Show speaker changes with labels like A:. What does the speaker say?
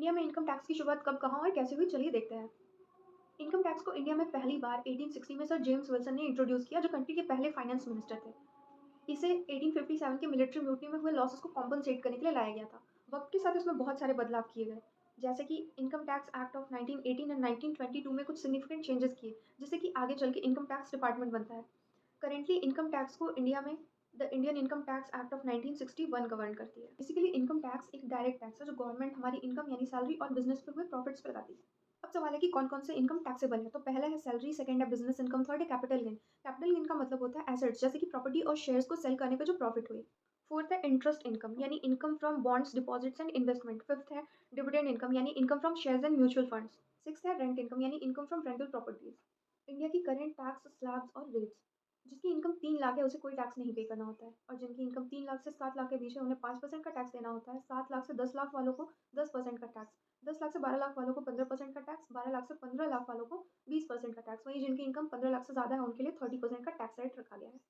A: India में income tax की शुरुआत कब, कहाँ और कैसे हुई, चलिए देखते हैं। इनकम टैक्स को इंडिया में पहली बार 1860 में सर जेम्स विल्सन ने इंट्रोड्यूस किया, जो कंट्री के पहले फाइनेंस मिनिस्टर थे। इसे 1857 के मिलिट्री म्यूटनी में हुए लॉसेस को कॉम्पनसेट करने के लिए लाया गया था। वक्त के साथ इसमें बहुत सारे बदलाव किए गए, जैसे कि income tax act of 1918 and 1922 में कुछ सिग्निफिकेंट चेंजेस किए, जिससे कि आगे चल के इनकम टैक्स डिपार्टमेंट बनता है। करेंटली इनकम टैक्स को इंडिया में the Indian income tax act of 1961 govern करती है। बेसिकली इनकम टैक्स एक डायरेक्ट टैक्स है जो गवर्नमेंट हमारी इनकम यानी सैलरी और बिजनेस पे हुए प्रॉफिट्स पे लगाती है। अब सवाल है कि कौन कौन से इनकम टैक्सेबल है। तो पहला है सैलरी, सेकंड है बिजनेस इनकम, थर्ड है कैपिटल गेन। कैपिटल गेन का मतलब होता है एसेट्स, जैसे कि प्रॉपर्टी और शेयर्स को सेल करने पे जो प्रॉफिट हुई। फोर्थ है इंटरेस्ट इनकम यानी income from bonds, deposits and investment. Fifth है डिविडेंड इनकम यानी income from shares and mutual funds. Sixth है रेंट इनकम यानी income from rental properties. India की करेंट टैक्स स्लैब्स और रेट्स। जिसकी इनकम 3 लाख है उसे कोई टैक्स नहीं पे करना होता है, और जिनकी इनकम 3 लाख से 7 लाख के बीच है उन्हें 5% का टैक्स देना होता है। 7 लाख से 10 लाख वालों को 10% का टैक्स, 10 लाख से 12 लाख वालों को 15% का टैक्स, 12 लाख से 15 लाख वालों को 20% का टैक्स। वहीं जिनकी इनकम 15 लाख से ज़्यादा है उनके लिए 30% का टैक्स रेट रखा गया है।